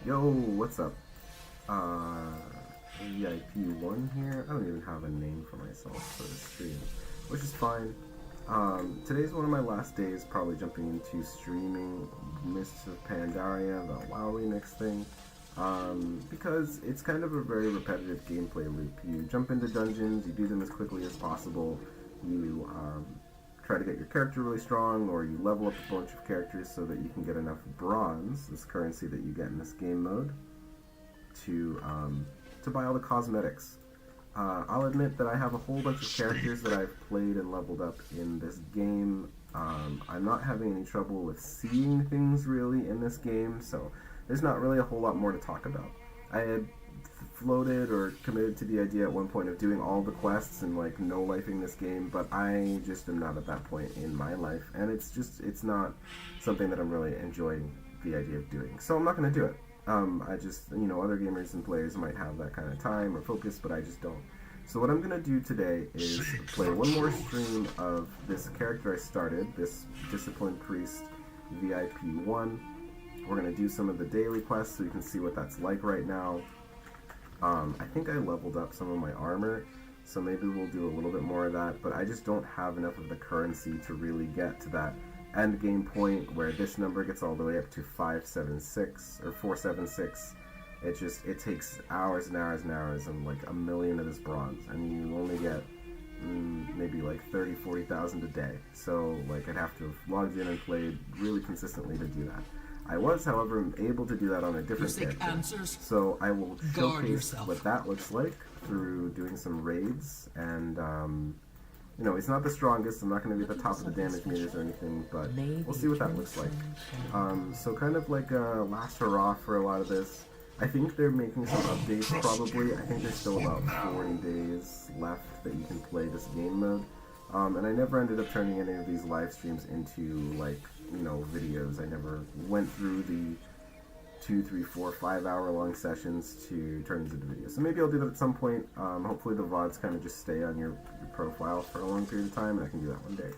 Yo, what's up? VIP1 here. I don't even have a name for myself for the stream, which is fine. Today's one of my last days, probably jumping into streaming Mists of Pandaria, the WoW remix thing, because it's kind of a very repetitive gameplay loop. You jump into dungeons, you do them as quickly as possible, you try to get your character really strong, or you level up a bunch of characters so that you can get enough bronze, this currency that you get in this game mode, to buy all the cosmetics. I'll admit that I have a whole bunch of characters that I've played and leveled up in this game. I'm not having any trouble with seeing things really in this game, so there's not really a whole lot more to talk about. I had floated or committed to the idea at one point of doing all the quests and like no-lifing this game, but I just am not at that point in my life, and it's not something that I'm really enjoying the idea of doing. So I'm not going to do it. I just, other gamers and players might have that kind of time or focus, but I just don't. So what I'm going to do today is play one more stream of this character I started, this Disciplined Priest VIP1. We're going to do some of the daily quests so you can see what that's like right now. I think I leveled up some of my armor, so maybe we'll do a little bit more of that, but I just don't have enough of the currency to really get to that end game point where this number gets all the way up to 576 or 476. It takes hours and hours and hours and like a million of this bronze. I mean, you only get maybe like 40,000 a day. So like I'd have to have logged in and played really consistently to do that. I was, however, able to do that on a different character. So I will showcase what that looks like through doing some raids, and it's not the strongest. I'm not going to be at the top of the damage meters or anything, but we'll see what that looks like. So kind of like a last hurrah for a lot of this. I think they're making some updates probably. I think there's still about 40 days left that you can play this game mode. And I never ended up turning any of these live streams into like, videos. I never went through the 2, 3, 4, 5 hour long sessions to turn these into videos. So maybe I'll do that at some point. Hopefully the VODs kind of just stay on your profile for a long period of time, and I can do that one day.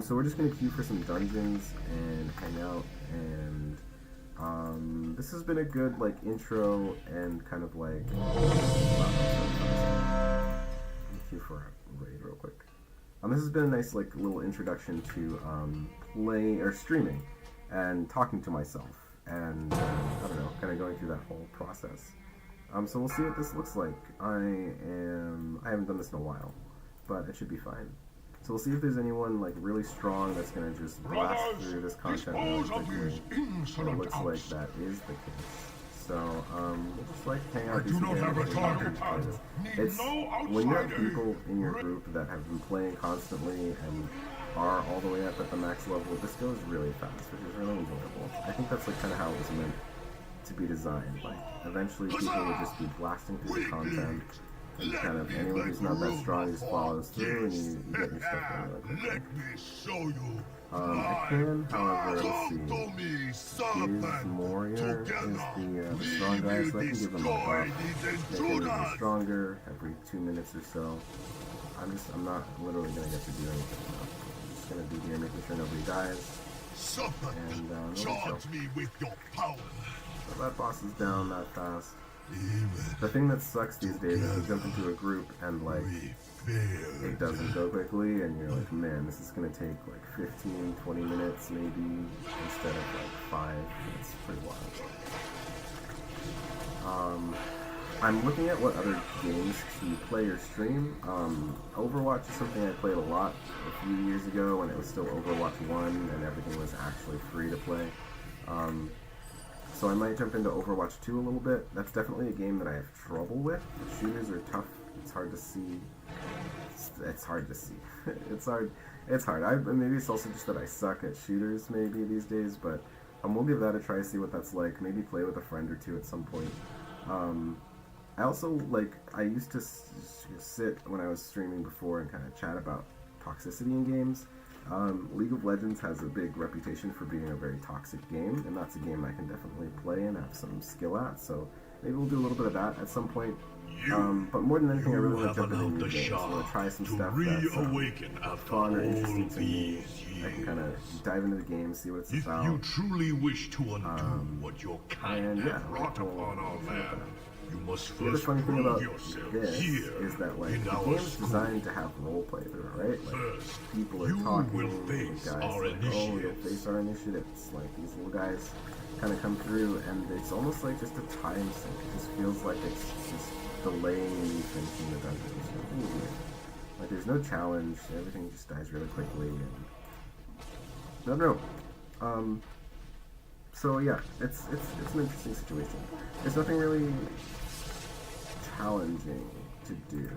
So we're just going to queue for some dungeons and hang out, and this has been a good like intro and kind of like queue for a raid real quick. This has been a nice like little introduction to playing or streaming and talking to myself, and I don't know, kind of going through that whole process. So we'll see what this looks like. I haven't done this in a while, but it should be fine. So we'll see if there's anyone like really strong that's gonna just blast through this content really quickly. And it looks like that is the case. So we'll just like hang out here together. It's when you have people in your group that have been playing constantly and are all the way up at the max level, this goes really fast, which is really enjoyable. I think that's like kind of how it was meant to be designed. Like eventually people would just be blasting through the content, and kind of anyone who's not that strong just follows through, and you get your stuff done really quickly. I can, however, let's see. Is Warrior is the strong guy, so I can give him a buff. Make him even stronger every 2 minutes or so. I'm not literally gonna get to do anything now. I'm just gonna be here making sure nobody dies. And charge me with your power. So that boss is down that fast. The thing that sucks these days is you jump into a group and like it doesn't go quickly, and you're like, man, this is gonna take like 15, 20 minutes maybe instead of like 5. It's pretty wild. I'm looking at what other games to play or stream. Overwatch is something I played a lot a few years ago when it was still Overwatch 1 and everything was actually free to play. So I might jump into Overwatch 2 a little bit. That's definitely a game that I have trouble with. The shooters are tough. It's hard to see. It's hard to see. It's hard. Maybe it's also just that I suck at shooters maybe these days, but we'll give that a try, see what that's like. Maybe play with a friend or two at some point. I also, I used to sit when I was streaming before and kind of chat about toxicity in games. League of Legends has a big reputation for being a very toxic game, and that's a game I can definitely play and have some skill at, so maybe we'll do a little bit of that at some point. You, But more than anything, I really want have to jump into allowed new the games. I want to try some to stuff that's reawaken after fun or all interesting to me. these I can years. kind of dive into the game, see what it's If about. you truly wish to undo what your kind and yeah, have wrought we'll upon our see what land, that. you must The other first funny thing prove about yourself this here is that like in the our game's school. designed to have roleplay through it, right? Like First, people are you talking, will the face guys our like, oh, you'll initiates. face our initiatives. Like these little guys kind of come through, and it's almost like just a time sink. It just feels like it's just delaying me finishing the dungeon. It's really weird. Like there's no challenge. Everything just dies really quickly. And no. So yeah, it's an interesting situation. There's nothing really challenging to do.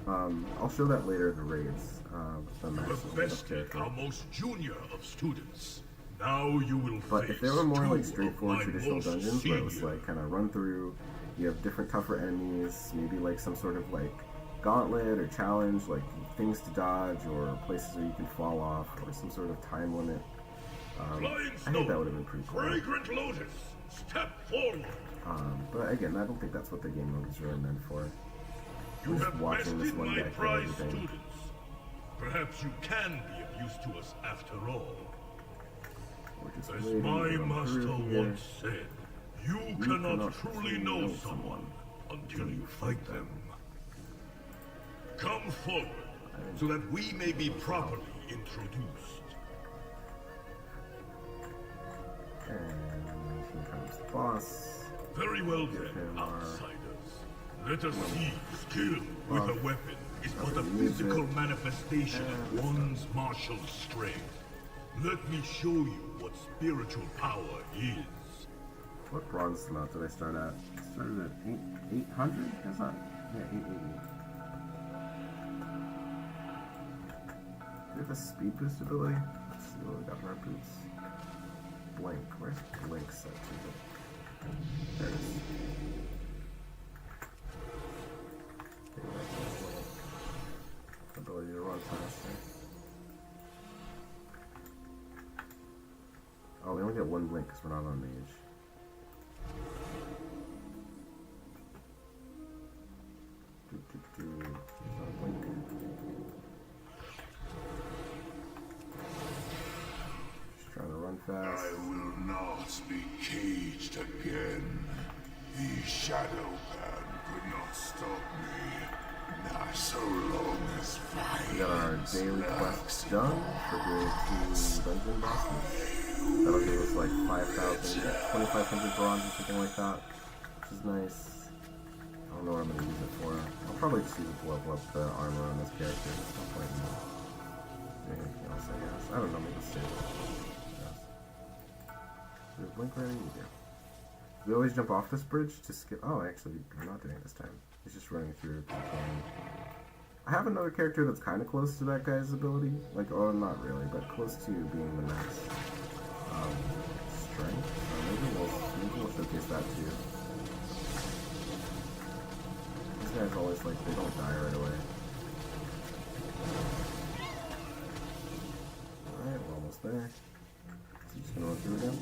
I'll show that later in the raids. The You maximum have bested character. our most junior of students. Now you will But face if there were more two like of straightforward my traditional most dungeons where it was senior. like kind of run through, you have different tougher enemies, maybe like some sort of like gauntlet or challenge, like things to dodge or places where you can fall off or some sort of time limit. Flying I think that would have been pretty cool. Fragrant lotus, step forward. But again, I don't think that's what the game mode is really meant for. You I'm just have watching this bested one my guy kill prize everything. students. Perhaps you can be of use to us after all. We're just As waiting to my run master through here. once said, you cannot truly know someone until you fight them. Come forward, so that we may be properly introduced. And here comes the boss. Very well Give then, him our outsiders. Let us see skill with a weapon is but a use physical it. manifestation And of one's martial strength. Let me show you what spiritual power is. What bronze amount did I start at? I started at 800? Is that? Yeah, 880. Do we have a speed boost ability? Let's see what we got in our boots. Blink. Where's Blink set to? There it is. Okay, that's the ability to run faster. Oh, we only get one blink because we're not on mage. There's not a blink. Just trying to run fast. I will not be caged again. The Shadow Pan could not stop me. Not so long as fire. We got our daily quests done for doing 2 dungeon bosses. That'll give us like 5,000, 2,500 bronze or something like that, which is nice. I don't know what I'm going to use it for. I'll probably just use it to level up the armor on this character. There's no point in doing anything else, I guess. I don't know, maybe save it. Yes. Do we have blink ready? We do. We always jump off this bridge to skip. Oh, actually, we're not doing it this time. He's just running through. I have another character that's kind of close to that guy's ability. Like, oh, not really, but close to being the max strength. Maybe we'll showcase that too. These guys always, like, they don't die right away. Alright, we're almost there. Is he just gonna run through again?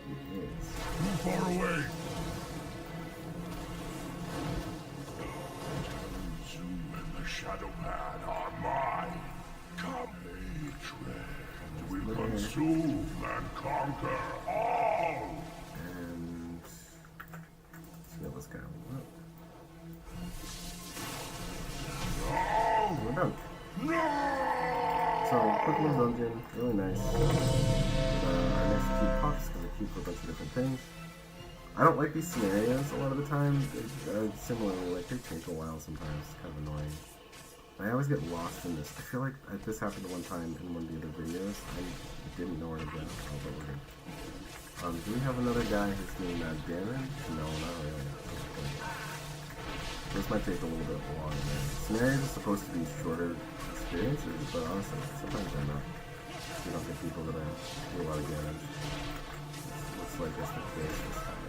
He is. Too far away. Zoom and the Shadow Pan are mine. Come, hatred. We consume and conquer all. And let's heal this guy a little bit. No! We're done. No! So, quick little dungeon, really nice. Our next cube pops because it cubes for a bunch of different things. I don't like these scenarios a lot of the time. Similarly, like they take a while sometimes. It's kind of annoying. I always get lost in this. I feel like this happened one time in one of the other videos. I didn't know where to go. Oh, but we're good. Do we have another guy who's doing that damage? No, not really. This might take a little bit longer. Scenarios are supposed to be shorter experiences, but honestly, sometimes they're not. You don't get people that do a lot of damage. Looks like that's the case this time.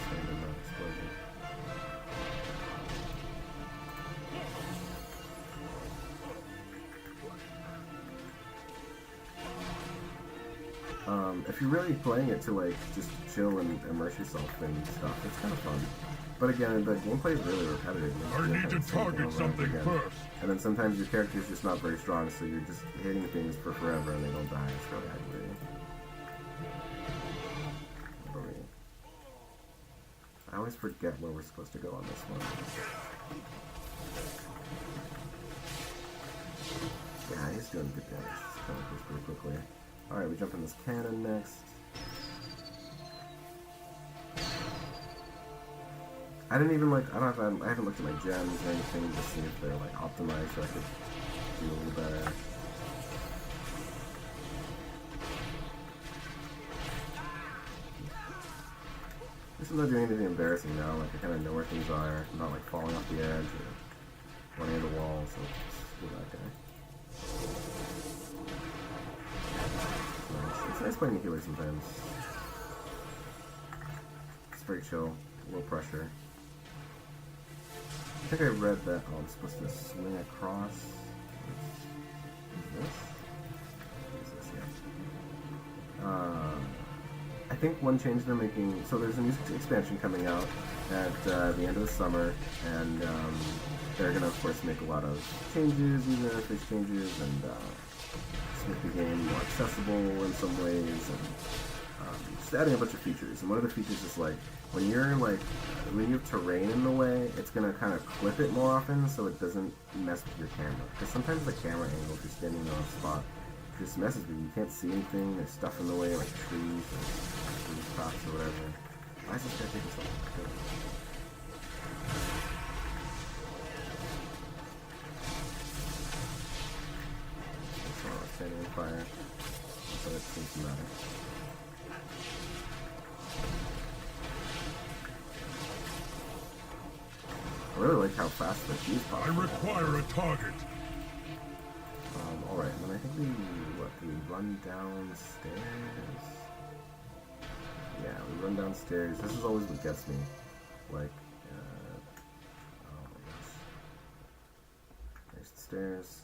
Stand in that explosion. if you're really playing it to like just chill and immerse yourself in stuff, it's kind of fun. But again, the gameplay is really repetitive. I need to target something first. And then sometimes your character's just not very strong, so you're just hitting things for forever and they don't die. It's really aggravating. I always forget where we're supposed to go on this one. Yeah, he's doing good damage. He's killing things pretty quickly. Alright, we jump in this cannon next. I didn't even like, I haven't looked at my gems or anything to see if they're like optimized so I could do a little better. At least I'm not doing anything embarrassing now, like I kind of know where things are. I'm not like falling off the edge or running into walls, so let's do that guy. Nice. It's nice playing a healer sometimes. It's very chill, low pressure. I think I read that I'm supposed to swing across. Is this? What is this? Yeah. I think one change they're making. So there's a new expansion coming out at the end of the summer, and they're gonna of course make a lot of changes, user interface changes, and just make the game more accessible in some ways, and just adding a bunch of features. And one of the features is like when you have terrain in the way, it's gonna kind of clip it more often so it doesn't mess with your camera. Because sometimes the camera angle, if you're standing in a spot, just messes with you. You can't see anything. There's stuff in the way, like trees or tree tops or whatever. Why is this guy taking so long to kill? Standing in fire, so it seems to matter. I really like how fast the fuse pops. I require a target. Alright, and then I think we run downstairs? Yeah, we run downstairs. This is always what gets me. Like, oh my gosh. There's the stairs.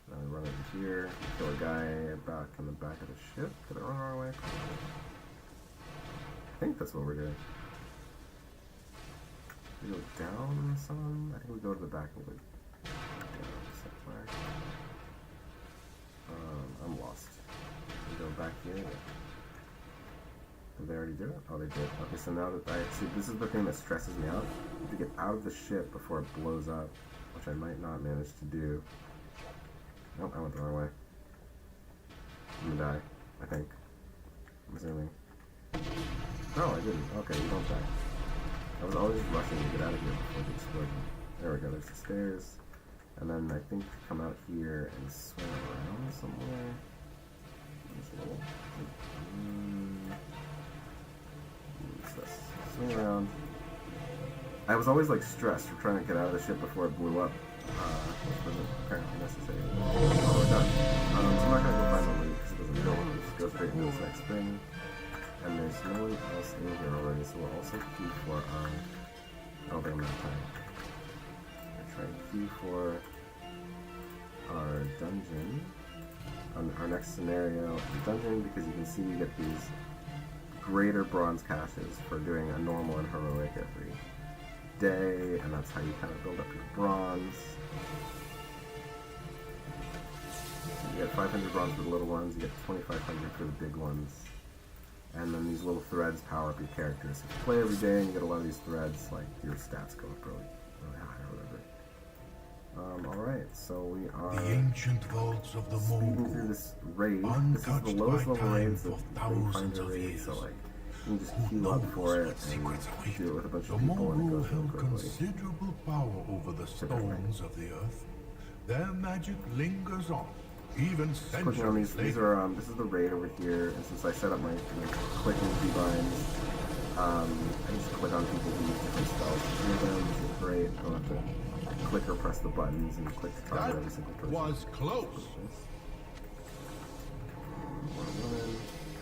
Now we run over here, kill a guy back in the back of the ship. Did I run our way? I think that's what we're doing. We go down some? I think we go to the back and go down somewhere. I'm lost. We go back here. Did they already do it? Oh, they did. Okay, so now that see, this is the thing that stresses me out. I have to get out of the ship before it blows up, which I might not manage to do. Nope, I went the wrong way. I'm gonna die, I think. I'm assuming. No, I didn't. Okay, you don't die. I was always rushing to get out of here before the explosion. There we go, there's the stairs. And then I think come out here and swing around somewhere. Just a little. Swing around. I was always like stressed for trying to get out of the ship before it blew up. Which wasn't apparently necessary. Oh, we're done. So I'm not gonna go find the loot because it doesn't go. We'll just go straight into this next thing. And there's no one else in here already, so we'll also queue for I don't think I'm out of time. We're trying to queue for our dungeon. Our next scenario, the dungeon, because you can see you get these greater bronze caches for doing a normal and heroic every day, and that's how you kind of build up your bronze. So you get 500 bronze for the little ones, you get 2,500 for the big ones, and then these little threads power up your characters. If you play every day and you get a lot of these threads, like your stats go up really high or whatever. Alright, so we are The ancient vaults of the speeding through this raid. This is the lowest level raids that we find a raid, so like you can just queue up for it and do it with a bunch of people and it goes really quickly. Considerable power over the stones of the earth. Their magic lingers on, even Clicking on these are this is the raid over here, and since I set up my clicking keybinds, I just click on people who use different spells to do them, which is great. I don't have to click or press the buttons and click to target every single person. Was close.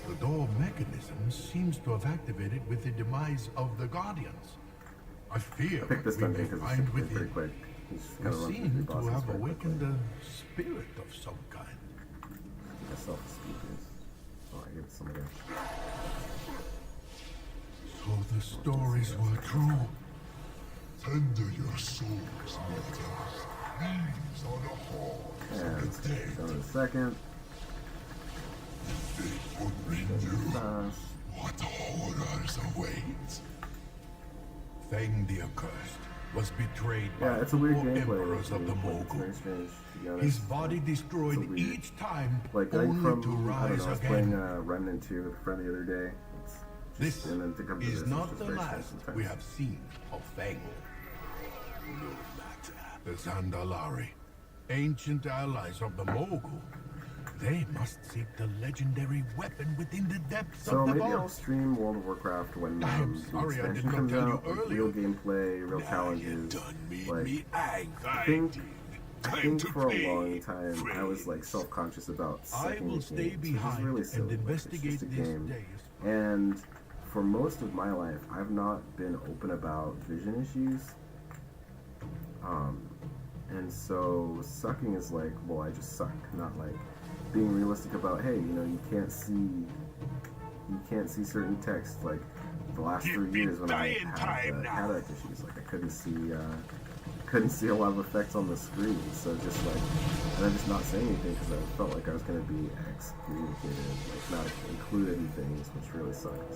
The door mechanism seems to have activated with the demise of the Guardians. I fear I picked this we dungeon may because find it's pretty within. quick. You just We kind of run through seem three to bosses have very awakened quickly. a spirit of some kind. I self-speakers. Oh, I gave some of that. So the stories were true. Tender your souls, mortals. These are the halls And of the dead. go in a second. They forbid you. Fast. What horrors await? Feng the Accursed was betrayed by Yeah, it's a weird four gameplay. emperors of the It's Mogul. very strange, to be honest. His body destroyed weird. each time, Like, I think only from, to I don't rise know, I was playing again. Remnant 2 with a friend the other day. It's This and then to come to is this, it's not just the very strange last sometimes. we have seen of Feng. No matter. The Zandalari, ancient allies of the Mogul, they must seek the legendary weapon within the depths So of the maybe I'll vault. stream World of Warcraft when I'm the sorry I did expansion not comes tell you out. Like, earlier. real gameplay, real challenges. Like, I think for a long time I was like self-conscious about I sucking will at stay games, which is behind really and silly. Like, it's investigate just a this game. days. And for most of my life, I've not been open about vision issues. And so sucking is like, well, I just suck, not like being realistic about, hey, you know, you can't see certain text. Like the last 3 years when I had cataract issues, like I couldn't see a lot of effects on the screen. So just like, and I'm just not saying anything because I felt like I was going to be excommunicated, like not included in things, which really sucked.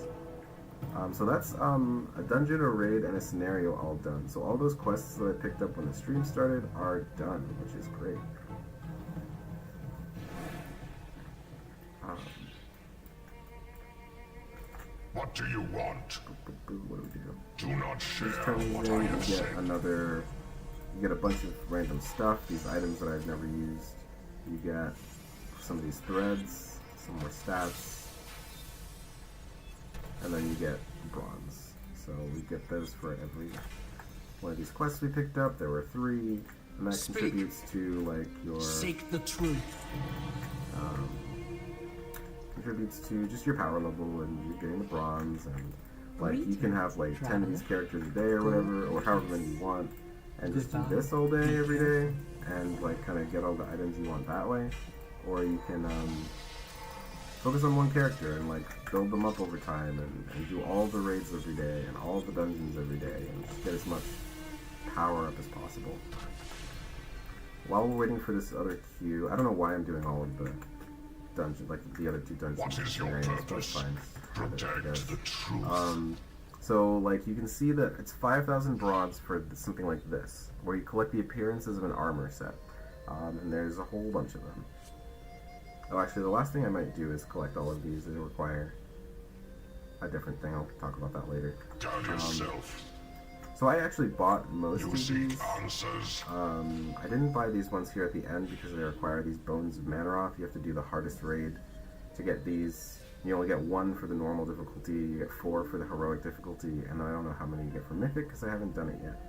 So that's a dungeon, a raid, and a scenario all done. So all those quests that I picked up when the stream started are done, which is great. What do you want? What do we do? Do not share Each turn what you I do, have you get said. another. You get a bunch of random stuff. These items that I've never used. You get some of these threads, some more stats, and then you get bronze. So we get those for every one of these quests we picked up. There were 3, and that Speak. contributes to like your Seek the truth. contributes to just your power level, and you're getting the bronze, and like you can have like 10 of these characters a day or whatever, or however many you want, and just do this all day every day, and like kind of get all the items you want that way. Or you can focus on one character and like build them up over time, and do all the raids every day and all the dungeons every day, and just get as much power up as possible. While we're waiting for this other queue, I don't know why I'm doing all of the dungeon, like the other 2 dungeons. What is your scenarios, but it's purpose? fine. I Protect guess. the truth. So like you can see that it's 5,000 bronze for something like this, where you collect the appearances of an armor set, and there's a whole bunch of them. Oh, actually, the last thing I might do is collect all of these. It'll require a different thing. I'll talk about that later. Guard yourself. So I actually bought most You of seek these. answers. I didn't buy these ones here at the end because they require these Bones of Manaroth. You have to do the hardest raid to get these. You only get 1 for the normal difficulty, you get 4 for the heroic difficulty, and then I don't know how many you get for mythic because I haven't done it yet.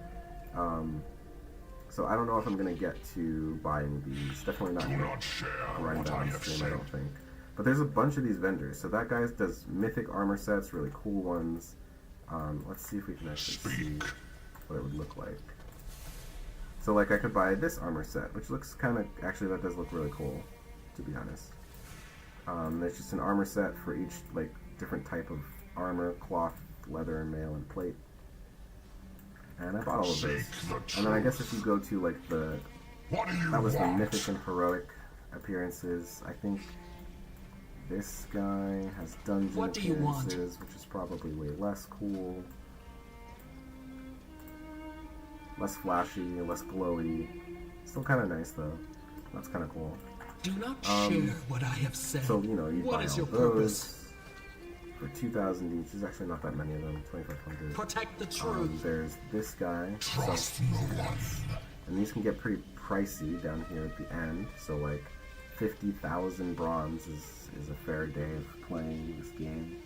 So I don't know if I'm going to get to buying these. Definitely not Do going not to share grind what that I on have stream, I said. don't think. But there's a bunch of these vendors. So that guy does mythic armor sets, really cool ones. Let's see if we can actually see Speak. what it would look like. So like I could buy this armor set, which looks kind of, actually that does look really cool, to be honest. There's just an armor set for each like different type of armor, cloth, leather, mail, and plate. And I bought all of those. Seek the And then I guess truth. if you go to like the, What do you that was the want? mythic and heroic appearances, I think this guy has dungeon What do you want? appearances, which is probably way less cool. Less flashy, less glowy. Still kind of nice though. That's kind of cool. Do not share what I have said. So, you know, you What buy is all your those purpose? for 2,000 each. There's actually not that many of them, 2,500. Protect the truth. There's this guy. Trust no one. And these can get pretty pricey down here at the end. So like 50,000 bronze is a fair day of playing this game.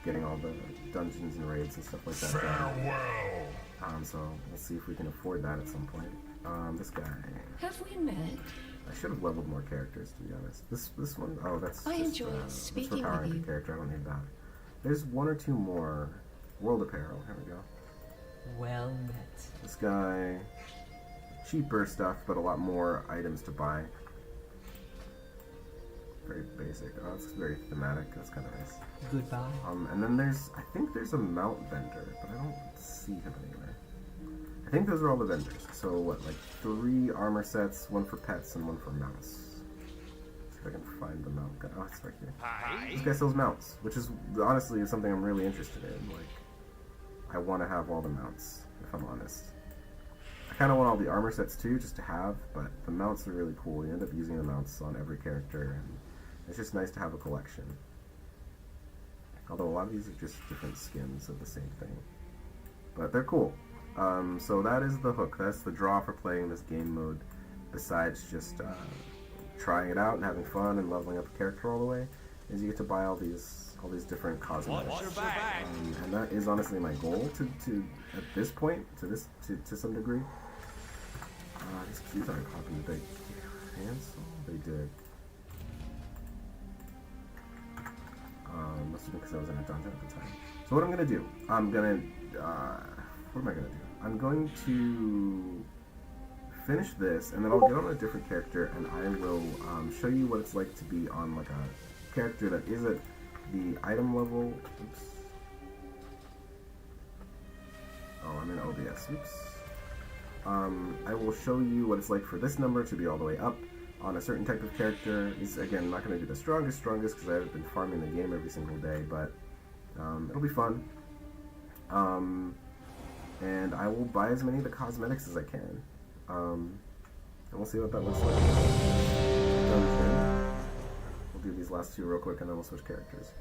Getting all the dungeons and raids and stuff like that done. Farewell. So we'll see if we can afford that at some point. This guy. Have we met? I should have leveled more characters, to be honest. This one, oh, that's I just, enjoyed that's speaking for with powering you. the character. I don't need that. There's 1 or 2 more. World apparel. Here we go. Well met. This guy, cheaper stuff, but a lot more items to buy. very basic. Oh, it's very thematic. That's kind of nice. Goodbye. And then I think there's a mount vendor, but I don't see him anywhere. I think those are all the vendors. So what, like 3 armor sets, 1 for pets and 1 for mounts. See if I can find the mount guy. Oh, it's right here. Hi. This guy sells mounts, which is honestly something I'm really interested in. Like, I want to have all the mounts, if I'm honest. I kind of want all the armor sets too, just to have, but the mounts are really cool. You end up using the mounts on every character, and it's just nice to have a collection. Although a lot of these are just different skins of the same thing. But they're cool. So that is the hook. That's the draw for playing this game mode, besides just trying it out and having fun and leveling up a character all the way, is you get to buy all these different cosmetics. And that is honestly my goal to at this point, to some degree. These cubes aren't popping. Did they cancel? They did. Must have been because I was in a dungeon at the time. So what I'm gonna do, what am I gonna do? I'm going to finish this, and then I'll get on a different character, and I will show you what it's like to be on like a character that is at the item level. Oops. Oh, I'm in OBS. Oops. I will show you what it's like for this number to be all the way up on a certain type of character. It's, again, not going to be the strongest because I haven't been farming the game every single day, but it'll be fun. And I will buy as many of the cosmetics as I can. And we'll see what that looks like. We'll do these last 2 real quick, and then we'll switch characters.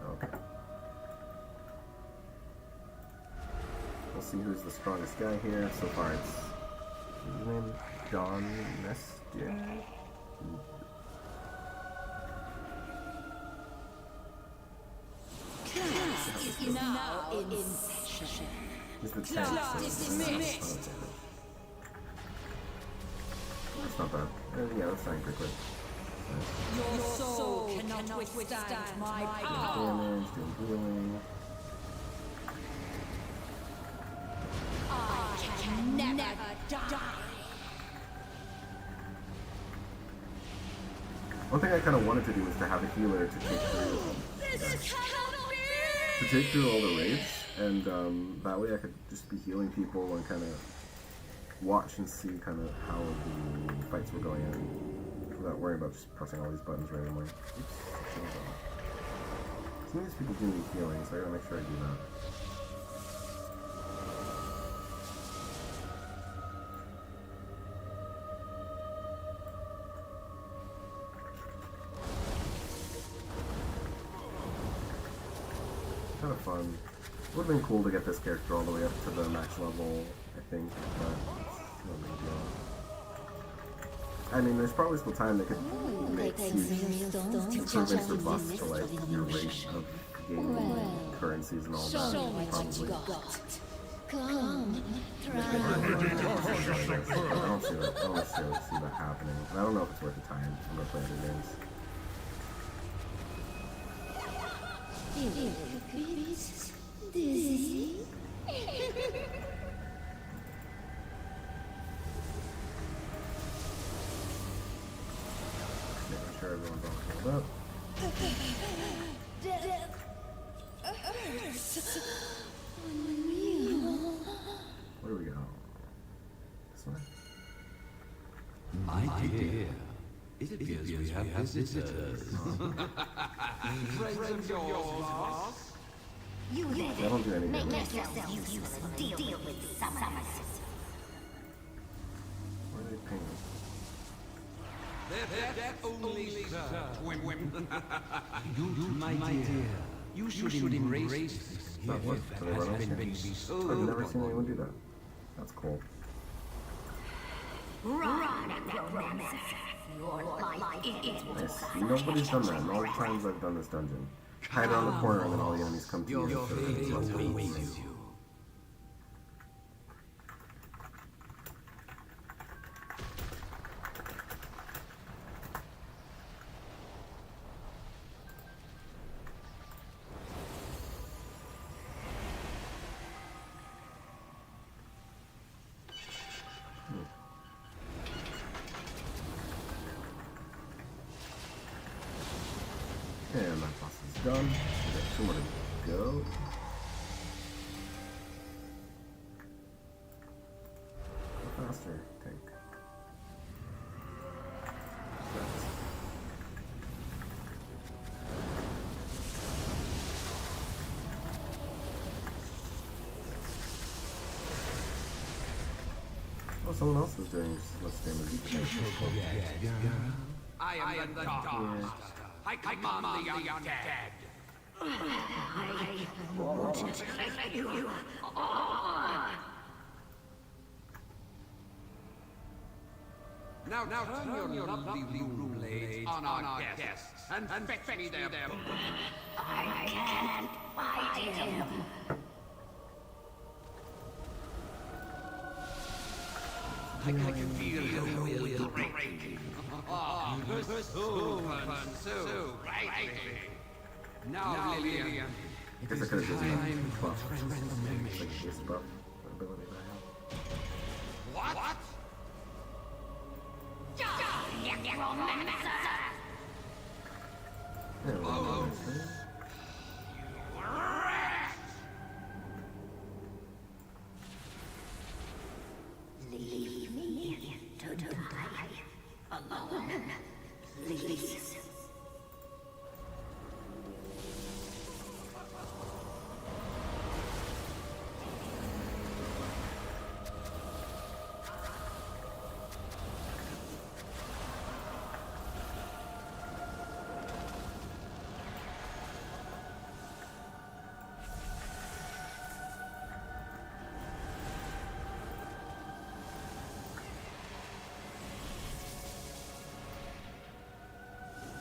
Okay. We'll see who's the strongest guy here. So far it's, what's his name? Don Mestier? Is now in session. He's the tank, so Dismissed. that's not bad. Yeah, that's fine quickly. Your soul cannot withstand my power. Damage, doing healing. I can never die. One thing I kind of wanted to do was to have a healer to take through all the raids, and that way I could just be healing people and kind of watch and see kind of how the fights were going in without worrying about just pressing all these buttons randomly. Oops, some of these people do need healing, so I gotta make sure I do that. Kind of fun. It would have been cool to get this character all the way up to the max level, I think, but it's no big deal. I mean, there's probably still time they could make huge improvements or buffs to like your rate of gaining currencies and all that. Probably. I don't see that. I don't necessarily see that happening. I don't know if it's worth the time. I'm gonna play other games. Dizzy. Making sure everyone's all healed up. Death hurts. Where do we go? This way? My dear, it appears we have visitors. Friends of yours, boss? You I don't do any make damage. yourself useful and deal with summons. Where are they pinging? That only serves. You, my dear, you should embrace this That gift worked. that So they has run been okay. bestowed I've never seen upon anyone do that. That's cool. Run, necromancer. Your life is Nice. Nobody's done that in all the times I've done this dungeon. Hide around the corner and then all the enemies come to you. your So fate it's less fun. awaits you. done. We got 2 more to go. Go faster, tank. Oh, someone else is doing just as much damage each time. I am the Dark. I command the undead. I won't let you on. Now turn your lovely blue blades on our guests and fetch me their book. I can't fight him. I can feel your will breaking. So brightly. Now, Lillian, I guess I could have just done buff. It's like a base buff ability that I have. what? Necromancer! Yeah, well, nice. Leave me to die alone, please.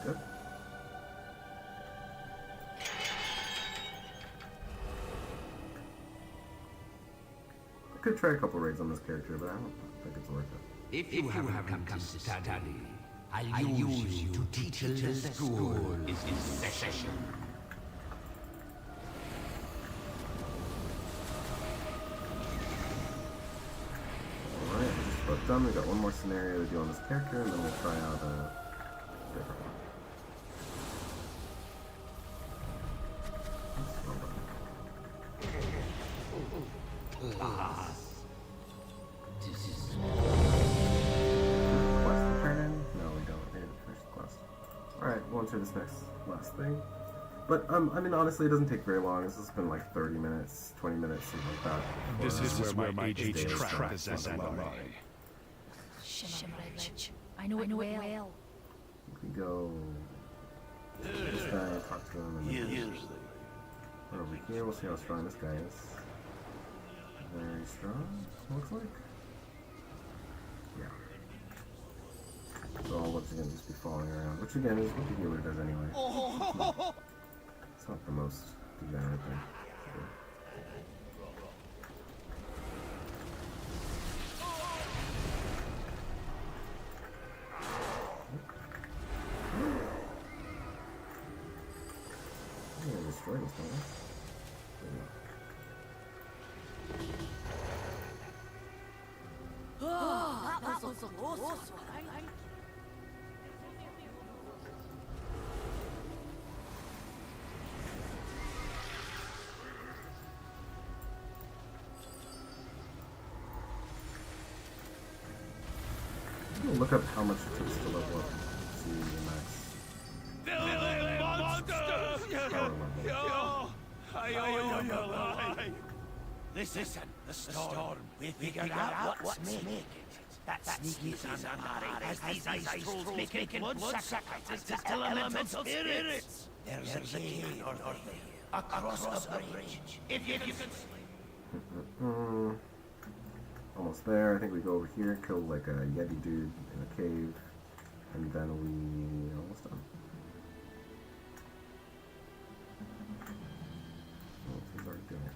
Good. I could try a couple raids on this character, but I don't think it's worth it. If you haven't come to study, I'll use you to teach the school is in session. Alright, just about done. We got one more scenario to do on this character, and then we'll try out a different one. Quest to turn in? No, we don't. We didn't finish the quest. Alright, we'll enter this last thing. But, I mean, honestly, it doesn't take very long. This has been like 30 minutes, 20 minutes, something like that. This is where my daily trap stuff is is at. Shimmer Ridge. I know it well. We go this guy, talk to him, and then over here, we'll see how strong this guy is. Very strong, looks like. Yeah. So I'll once again just be falling around, which again is what the healer does anyway. It's not the most degenerate thing to do. I'm gonna destroy this guy. There we go. That was a close one. I'm gonna look up how much it takes to level up to max power level. Listen, the storm. We figured out what's making it. That sneaky Pandaria has these ice trolls making blood sacrifices to elemental spirits. There's a cave over there, across a bridge. If you can... Almost there. I think we go over here, kill like a Yeti dude in a cave, and then we almost done. Oh, he's already doing it.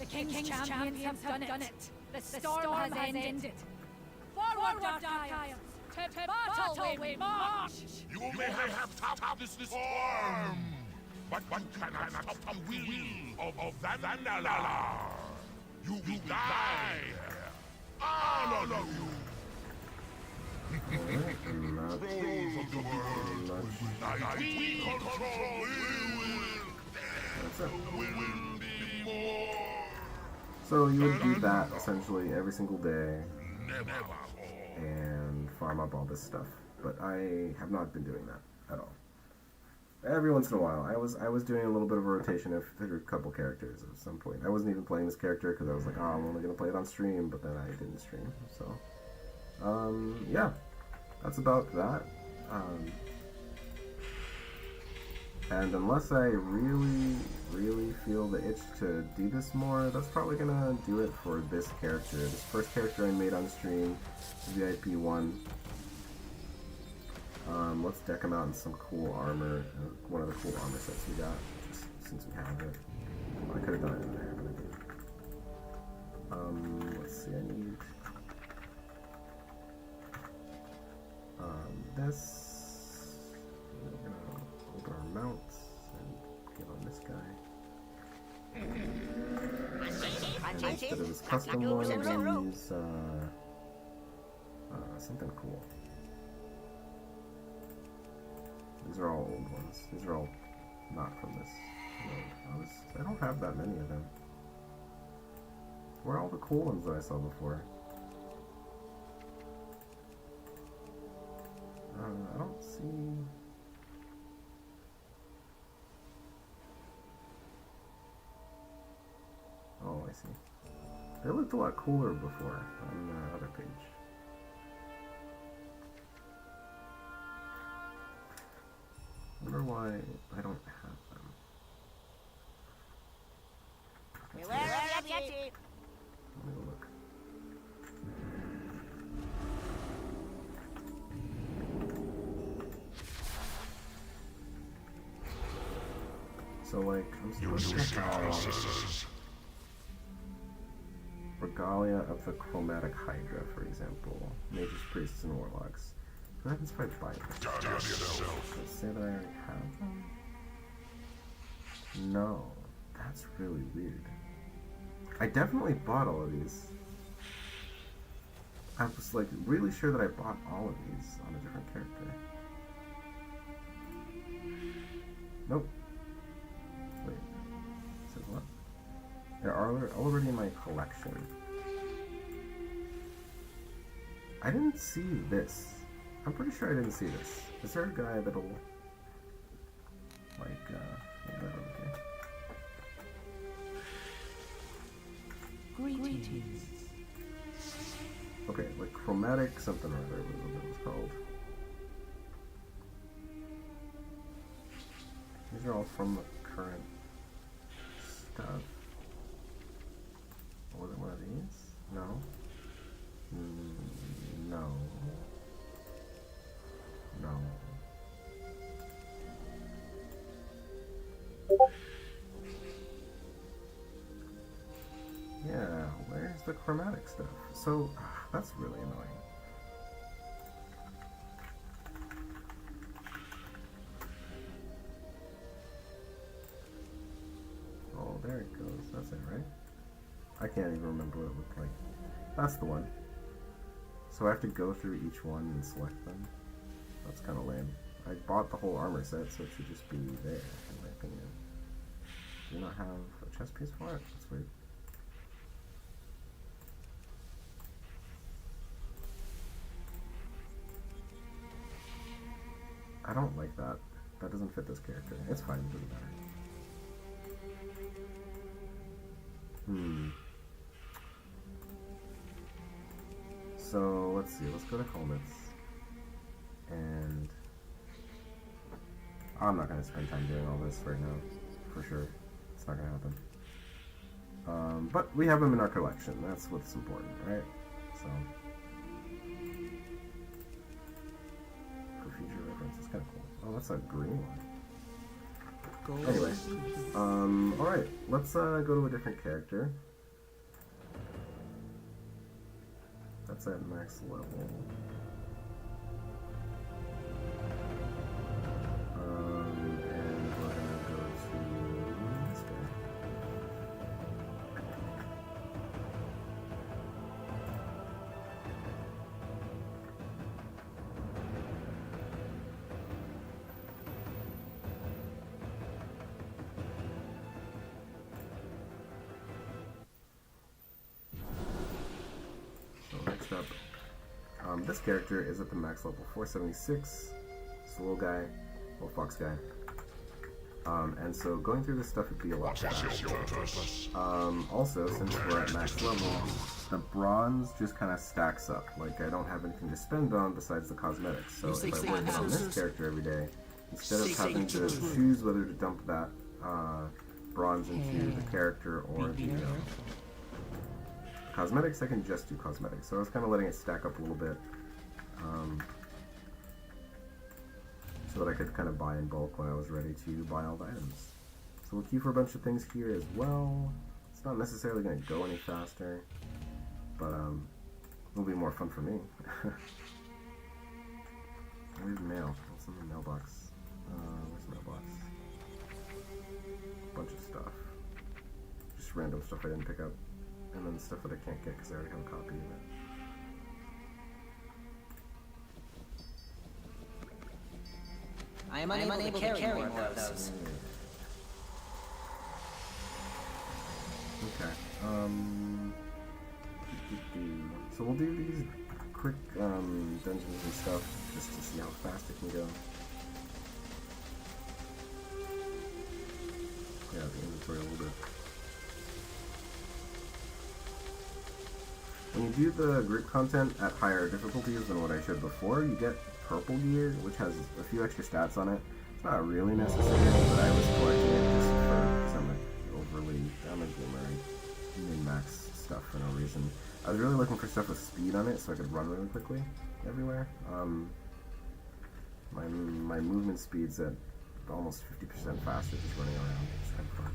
The King's champions have done it. The storm has ended. Forward, Dark Giants! To battle we march! You may have stopped this storm, but you cannot stop the will of Vandala. You will die. All of you. Alright, and that's Rulers of the world, unite, we control, we will. that's it. We will be more. So you would do that essentially every single day Never and farm up all this stuff. But I have not been doing that at all. Every once in a while, I was doing a little bit of a rotation of a couple characters at some point. I wasn't even playing this character because I was like, oh, I'm only gonna play it on stream, but then I didn't stream. So, yeah, that's about that. And unless I really feel the itch to do this more, that's probably gonna do it for this character. This first character I made on stream, VIP 1. Let's deck him out in some cool armor, one of the cool armor sets we got, just since we have it. I could have done it in there, but I didn't. Let's see, I need this. We're gonna open our mounts and get on this guy. And instead of this custom one, we'll use something cool. These are all old ones. These are all not from this mode. I don't have that many of them. Where are all the cool ones that I saw before? I don't see... Oh, I see. They looked a lot cooler before on the other page. I wonder why I don't have them. Let me look. So like, I'm supposed to have Regalia of the Chromatic Hydra, for example. Mages, Priests, and Warlocks. Who happens if I buy them? Let's say that I already have them? No. That's really weird. I definitely bought all of these. I was like really sure that I bought all of these on a different character. Nope. Wait. Says what? They're already in my collection. I didn't see this. I'm pretty sure I didn't see this. Is there a guy that'll like okay. Greetings. Okay, like chromatic something or other was what it was called. These are all from the current stuff. Was it one of these? No. No. No. Yeah, where's the chromatic stuff? So, that's really annoying. Oh, there it goes. That's it, right? I can't even remember what it looked like. That's the one. So I have to go through each one and select them. That's kind of lame. I bought the whole armor set, so it should just be there, in my opinion. Do you not have a chest piece for it? That's weird. I don't like that. That doesn't fit this character. It's fine, it doesn't matter. So, let's see. Let's go to helmets. And... I'm not going to spend time doing all this right now. For sure. It's not going to happen. But we have them in our collection. That's what's important, right? So... for future reference, it's kind of cool. Oh, that's a green one. Anyway. Alright. Let's go to a different character. That's at max level. And we're gonna go to this guy. next up, this character is at the max level 476. It's a little guy, little fox guy. And so going through this stuff would be a lot faster. Also, since we're at max level, the bronze just kind of stacks up. Like, I don't have anything to spend on besides the cosmetics. So if I work on this character every day, instead of having to choose whether to dump that bronze into the character or the cosmetics, I can just do cosmetics. So I was kind of letting it stack up a little bit. So that I could kind of buy in bulk when I was ready to buy all the items. So we'll queue for a bunch of things here as well. It's not necessarily going to go any faster, but it'll be more fun for me. Where's mail? What's in the mailbox? Where's the mailbox? Bunch of stuff. Just random stuff I didn't pick up. And then stuff that I can't get because I already have a copy of it. I am unable to carry more of those. Okay. So we'll do these quick dungeons and stuff just to see how fast it can go. Yeah, the inventory a little bit. When you do the group content at higher difficulties than what I showed before, you get purple gear, which has a few extra stats on it. It's not really necessary, but I was collecting it just because I'm a gamer. I min-max stuff for no reason. I was really looking for stuff with speed on it so I could run really quickly everywhere. My movement speed's at almost 50% faster just running around. It's kind of fun.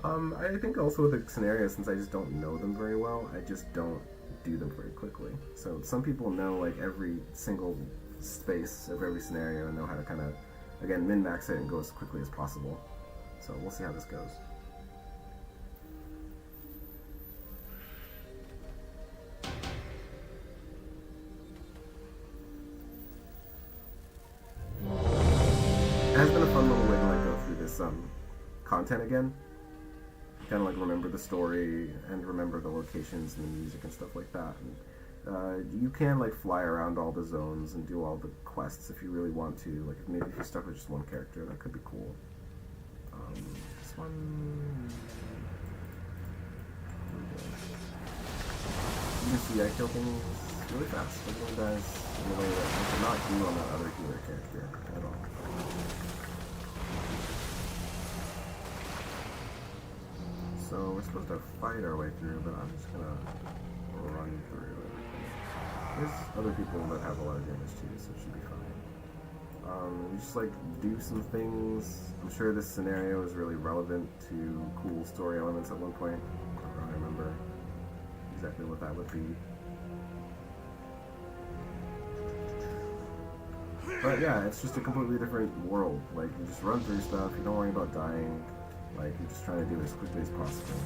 I think also with the scenarios, since I just don't know them very well, I just don't do them very quickly. So some people know like every single space of every scenario and know how to kind of, again, min-max it and go as quickly as possible. So we'll see how this goes. It has been a fun little way to like go through this content again. Kind of like remember the story and remember the locations and the music and stuff like that. And, you can like fly around all the zones and do all the quests if you really want to. Like maybe if you're stuck with just one character, that could be cool. This one. You can see I kill things really fast. Like one dies in a way that I could not do on that other healer character at all. So we're supposed to fight our way through, but I'm just gonna run through it. There's other people that have a lot of damage too, so it should be fine. We just like do some things. I'm sure this scenario is really relevant to cool story elements at one point. I don't remember exactly what that would be. But yeah, it's just a completely different world. Like you just run through stuff, you don't worry about dying. Like, you're just trying to do it as quickly as possible.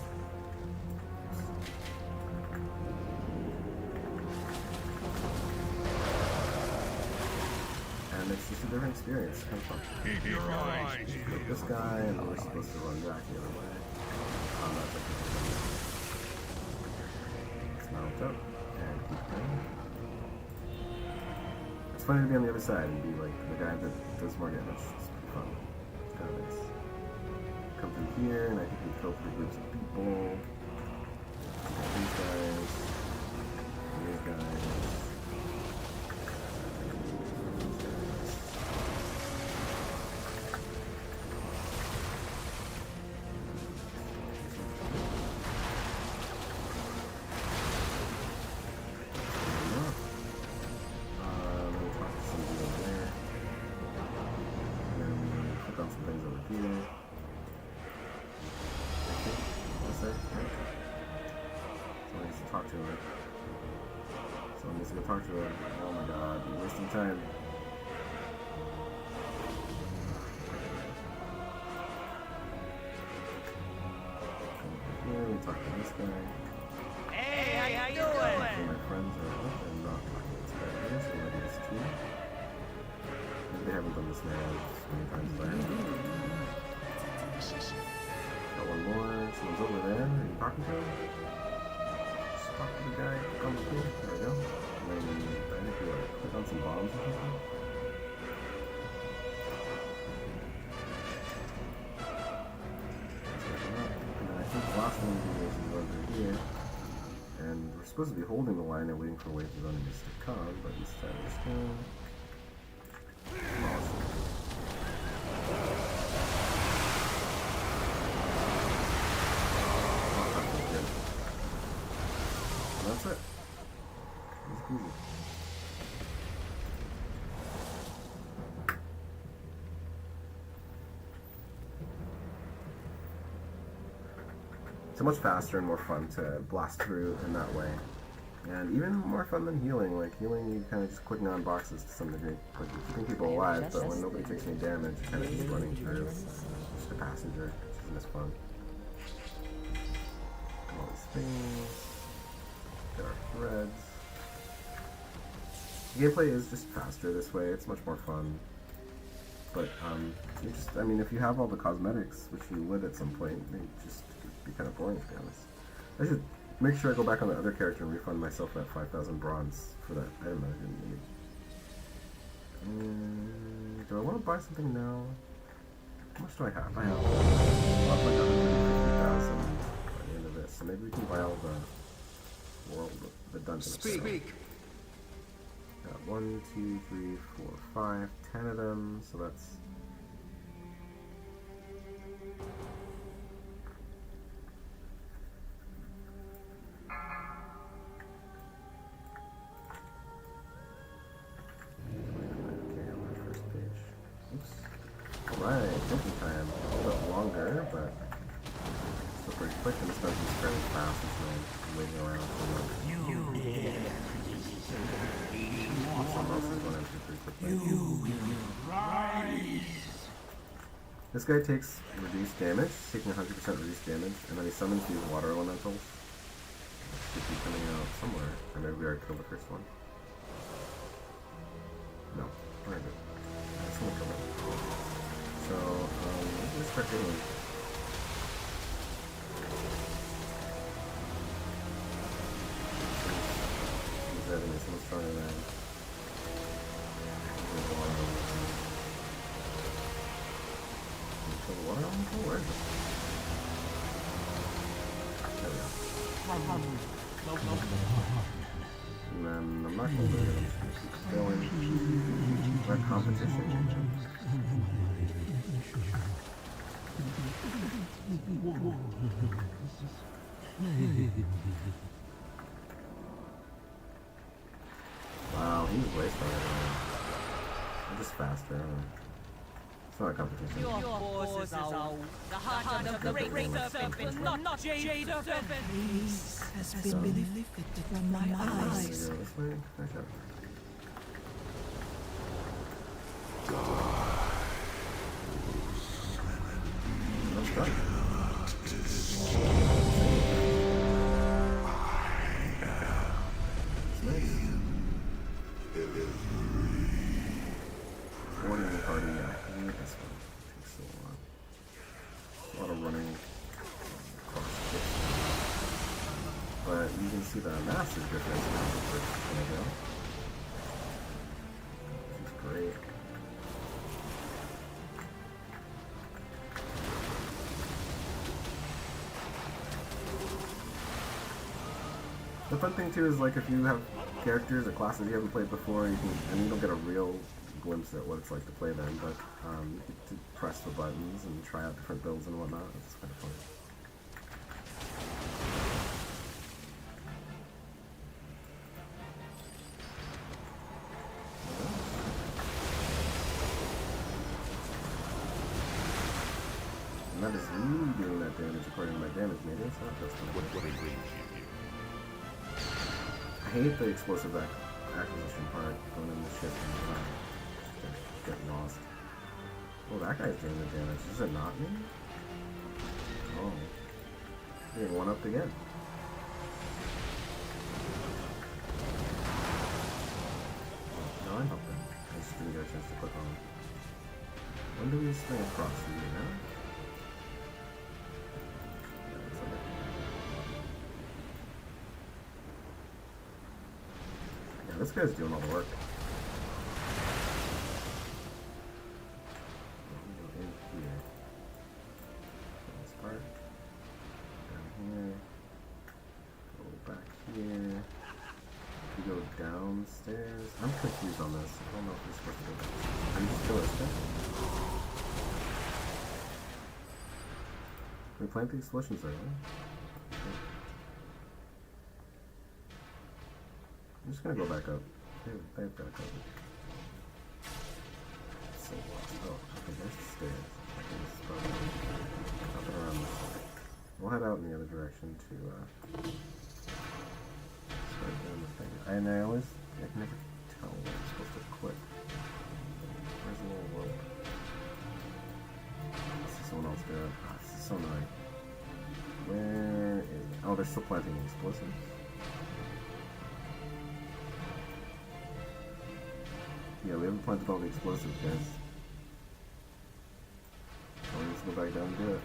And it's just a different experience. It's kind of fun. Keep your eyes Like this guy, and we're supposed to run back the other way. Let's mount up and keep going. It's funny to be on the other side and be like the guy that does more damage. It's pretty fun. It's kind of nice. Come through here, and I think we kill 3 groups of people. These guys. These guys. These guys. Let me talk to somebody over there. And then click on some things over here. Someone needs to talk to her. Someone needs to go talk to her. Oh my god, you're wasting time. Come over here, we talk to this guy. Hey, how you doing? My friends are up and not talking to this guy. I guess we'll do this too. Maybe they haven't done this now as many times as I have. Got one more. Someone's over there. Are you talking to him? talk to the guy, click on the tool, there we go. And then I think we like click on some bombs or something. And then I think the last thing we do is over here. And we're supposed to be holding the line and waiting for waves of enemies to come, but instead we're just gonna demolish them. That's it. Easy peasy. So much faster and more fun to blast through in that way. And even more fun than healing. Like, healing, you kind of just clicking on boxes to some degree. Like, you're keeping people alive, but when nobody takes any damage, you're kind of just running through. Just a passenger, which isn't as fun. All these things. Get our threads. The gameplay is just faster this way. It's much more fun. But, you just, I mean, if you have all the cosmetics, which you would at some point, they just be kind of boring, to be honest. I should make sure I go back on the other character and refund myself that 5,000 bronze for that item that I didn't need. Do I want to buy something now? How much do I have? I have like 150,000 by the end of this, so maybe we can buy all the world, the dungeon. Speak. Got 1, 2, 3, 4, 5, 10 of them, so that's. Alright, thinking time. A little bit longer, but still pretty quick, and this dungeon's fairly fast until I'm waiting around for like. Someone else is going into pretty quickly. This guy takes reduced damage, taking 100% reduced damage, and then he summons these water elementals. Should be coming out somewhere. Or maybe we already killed the first one. No, where is it? This one coming. So, let's start hitting him. He's ready, someone stronger than him. Kill the water elemental? Where is it? There we go. And then I'm not going to do it, I'm just going to keep going. Let competition. Wow, he was way stronger than me. I'm just faster. It's not a competition. Your force is old. The heart of the great serpent will not jade serpent. Peace has been lifted from my eyes. Go this way. Nice shot. That's done. Warning the party, yeah. I hate this one. It takes so long. A lot of running across the ship. But you can see the massive difference in the first minute ago. Which is great. The fun thing too is like if you have characters or classes you haven't played before, you can, and you don't get a real glimpse at what it's like to play them, but you get to press the buttons and try out different builds and whatnot. It's kind of fun. And that is really doing that damage according to my damage meter, so that's kind of what I hate the explosive acquisition part, going in the ship and just get lost. Oh, that guy's doing the damage. Is it not me? Oh. Getting one-upped again. No, I'm helping. I just didn't get a chance to click on it. When do we swing across? Do you know? this guy's doing all the work. Go in here. This part. Down here. Go back here. We go downstairs. I'm confused on this. I don't know if we're supposed to go downstairs. Can we just go this way? Can we plant the explosions there, right? Okay. I'm just gonna go back up. They've got covered. So lost. Oh, okay, there's the stairs. I can just probably up and around this way. We'll head out in the other direction to start doing the thing. And I can never tell when I'm supposed to quit. Where's the little rope? I see someone else do it. Ah, this is so annoying. Where is it? Oh, they're still planting the explosives. Yeah, we haven't planted all the explosives, guys. So let's go back down and do it.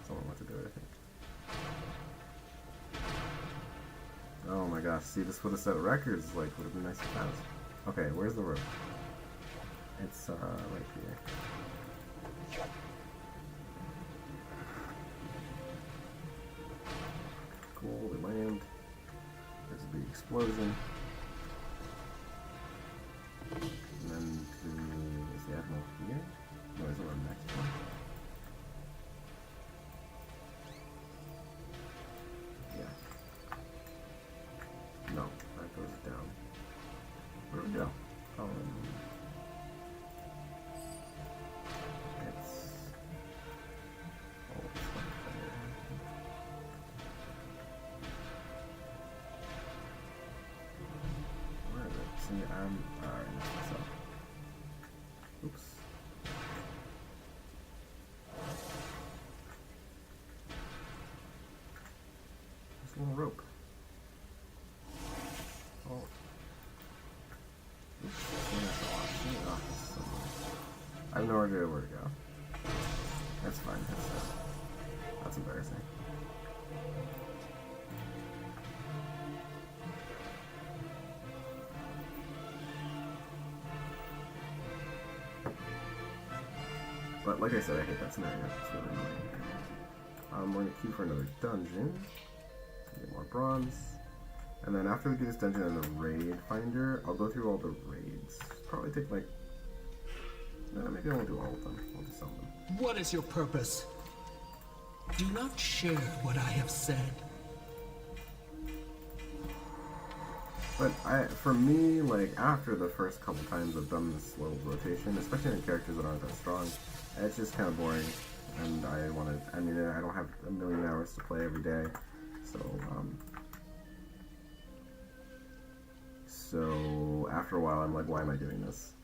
Someone wants to do it, I think. Oh my gosh, see, this would have set records, like, would have been nice and fast. Okay, where's the rope? It's, right here. Cool, we land. There's a big explosion. And then is the Admiral here? No, is it on the next one? Yeah. No, that goes down. Where do we go? It's all this stuff there. Where is it? See, alright, so. Oops. There's a little rope. Oh. Oops. I have no idea where to go. That's fine. That's embarrassing. But like I said, I hate that scenario. It's really annoying. We're going to queue for another dungeon. Get more bronze. And then after we do this dungeon and the raid finder, I'll go through all the raids. Probably take like... No, maybe I won't do all of them. I'll just sell them. What is your purpose? Do not share what I have said. But for me, like, after the first couple times I've done this little rotation, especially in characters that aren't that strong, it's just kind of boring, and I don't have a million hours to play every day, so after a while I'm like, why am I doing this?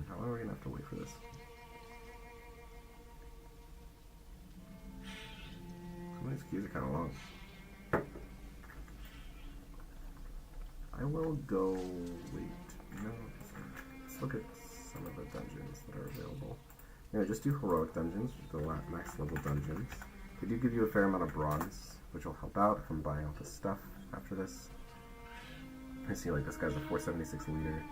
How long are we gonna have to wait for this? Some of these queues are kind of long. I will go wait. No, let's look at some of the dungeons that are available. Just do heroic dungeons, the max level dungeons. They do give you a fair amount of bronze, which will help out if I'm buying all this stuff after this. I see, like, this guy's a 476 leader.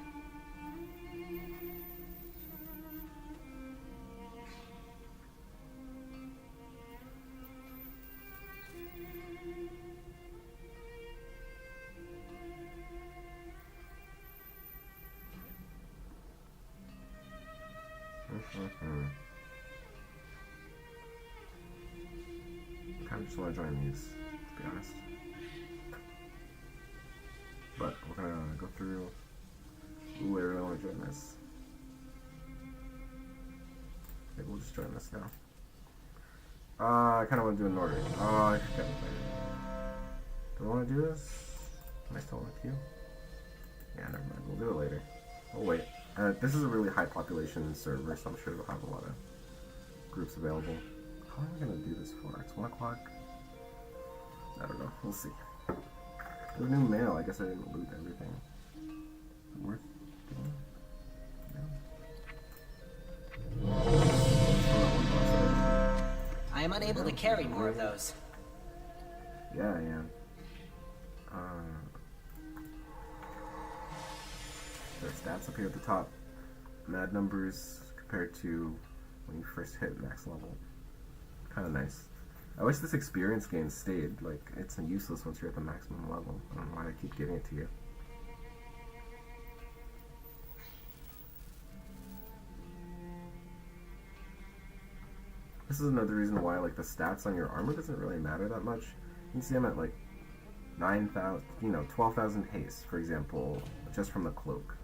I kind of just want to join these, to be honest. But we're gonna go through. Ooh, I really want to join this. Maybe we'll just join this now. I kind of want to do it in order. Oh, I forgot to play it. Do I want to do this? Am I still on the queue? Yeah, never mind. We'll do it later. Oh wait. This is a really high population server, so I'm sure they'll have a lot of groups available. How long am I going to do this for? It's 1 o'clock? I don't know. We'll see. There's new mail. I guess I didn't loot everything. Worth doing? No. am unable to carry more of those. Yeah. Their stats up here at the top. Mad numbers compared to when you first hit max level. Kind of nice. I wish this experience gain stayed. Like, it's useless once you're at the maximum level. I don't know why I keep giving it to you. This is another reason why, like, the stats on your armor doesn't really matter that much. You can see I'm at, like, 9,000, 12,000 haste, for example, just from the cloak.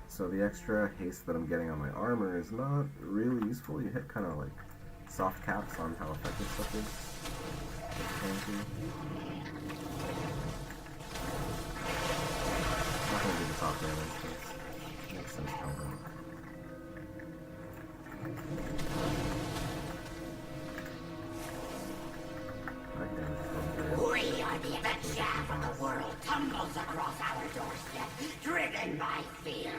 So the extra haste that I'm getting on my armor is not really useful. You hit kind of, like, soft caps on how effective stuff is. I'm not going to do the top damage, because it makes sense counting. We are the chaff of the world tumbles across our doorstep, driven by fear.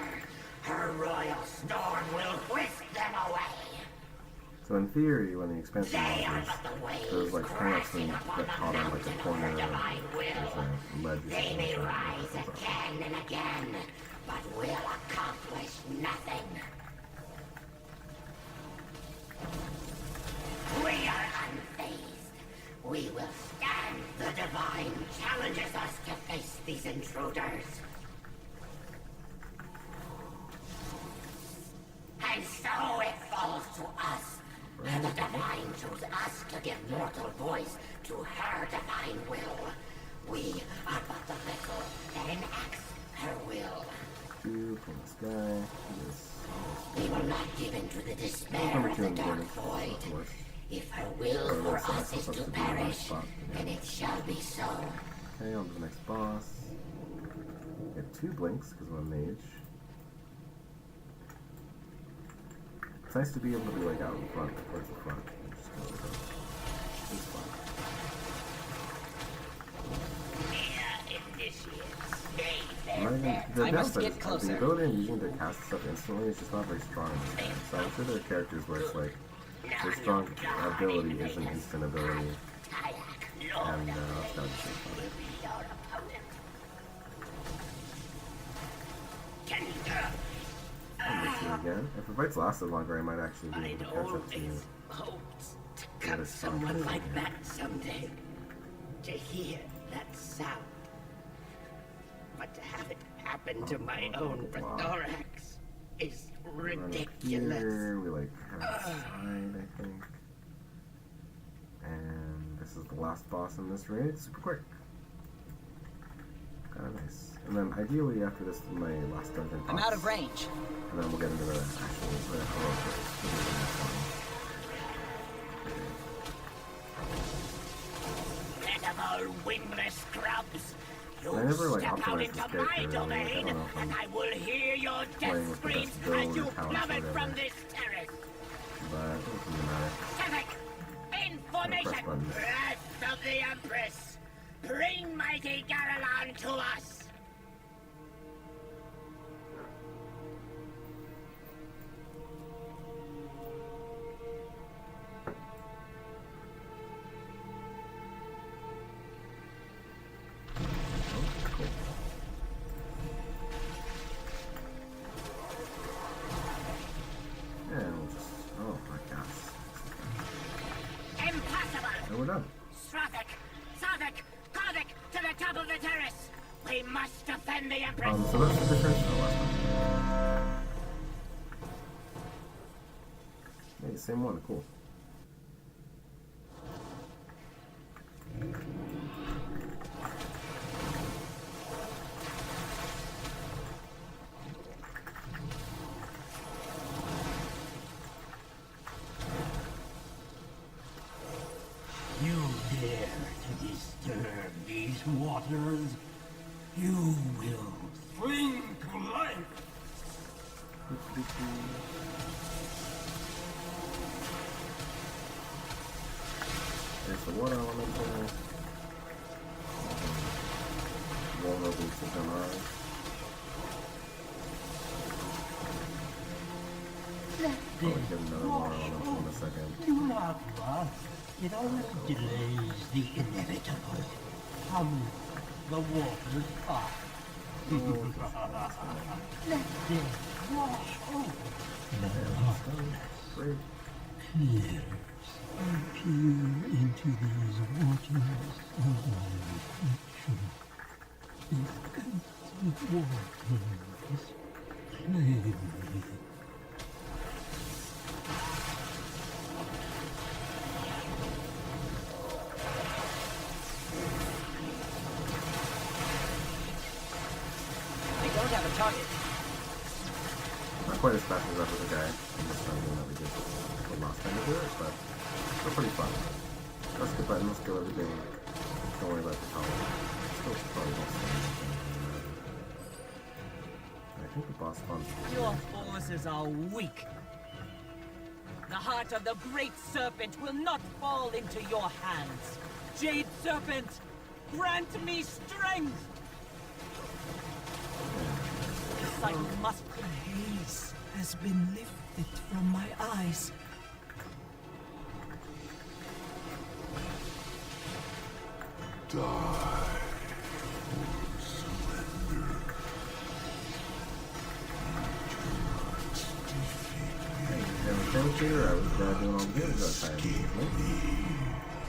Her royal storm will whisk them away. So in theory, when the expansion launches, those like planets when you get caught on like a corner, there's a ledge. They may rise again and again, but will accomplish nothing. We are unfazed. We will stand. The divine challenges us to face these intruders. And so it falls to us. And the divine chose us to give mortal voice to her divine will. We are but the vessel that enacts her will. Two from the sky. We will not give in to the despair of the dark void. If her will for us is to perish, then it shall be so. Okay, on to the next boss. Get 2 blinks because I'm a mage. It's nice to be able to be like out in front, towards the front. Just go with it. It's fun. The downside is the ability I'm using to cast stuff instantly is just not very strong in this game. So I'm sure there are characters where it's like their strong ability is an instant ability. And that's gotta be so fun. Again. If the fights lasted longer, I might actually be able to catch up to you. Hoped to cut someone like that someday. To hear that sound. But to have it happen to my own thorax is ridiculous. Here, we like have a side, I think. And this is the last boss in this raid. Super quick. Kinda nice. And then ideally after this my last dungeon boss. I'm out of range. And then we'll get into the actual Pitiful wingless scrubs! You never, step out into my domain, and I will hear your death screams as you plummet from this terrace. But I think it doesn't matter. Civic! In formation! Breath of the Empress! Bring mighty Garelon to us! We're done. Karvik, to the top of the terrace! We must defend the Empress! So that's the difference? Oh, last one. Hey, same one, cool. You dare to disturb these waters, you will spring to life. There's the water element there. Vulnerable to Pandaria. I'll get another water element in a second. Do not rust. It only delays the inevitable. Come, the water's up. Let them wash over their heartless. Clear and peer into these waters of my reflection. These empty waters claim me. They don't have a target. Not quite as fast as that other guy in this dungeon that we did the last time we did it, but still pretty fun. Let's get button, let's kill everything. Don't worry about the color. Still probably most I think the boss spawns. Your forces are weak. The heart of the great serpent will not fall into your hands. Jade serpent, grant me strength! The sight must The haze has been lifted from my eyes. Die or surrender. Thank you, I was doing all good that time.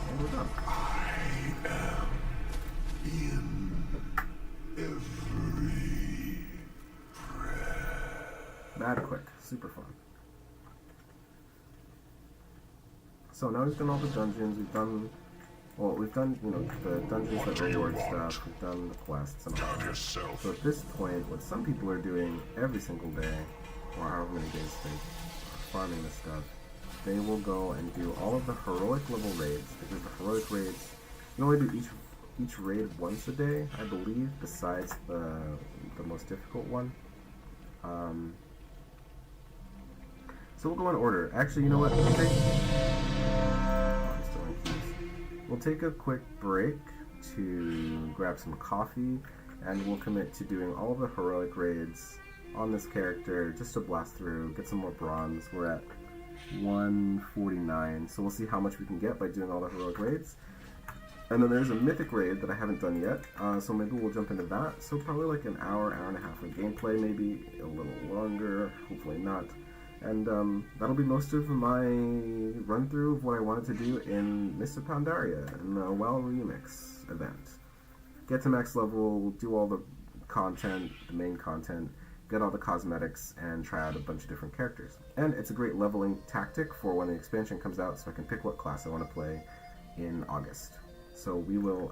And we're done. I am in every breath. Mad quick, super fun. So now we've done all the dungeons, we've done, you know, the dungeons that reward stuff, we've done the quests and all that. So at this point, what some people are doing every single day, or however many days they are farming this stuff, they will go and do all of the heroic level raids, because the heroic raids, you only do each raid once a day, I believe, besides the most difficult one. So we'll go in order. Actually, you know what? We'll take a quick break to grab some coffee, and we'll commit to doing all of the heroic raids on this character just to blast through, get some more bronze. We're at 149, so we'll see how much we can get by doing all the heroic raids. And then there's a mythic raid that I haven't done yet, so maybe we'll jump into that. So probably like an hour, hour and a half of gameplay, maybe a little longer, hopefully not. And that'll be most of my run-through of what I wanted to do in Mr. Pandaria, in the WoW Remix event. Get to max level, do all the content, the main content, get all the cosmetics, and try out a bunch of different characters. And it's a great leveling tactic for when the expansion comes out, so I can pick what class I want to play in August. So we will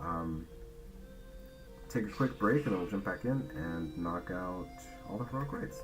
take a quick break, and then we'll jump back in and knock out all the heroic raids.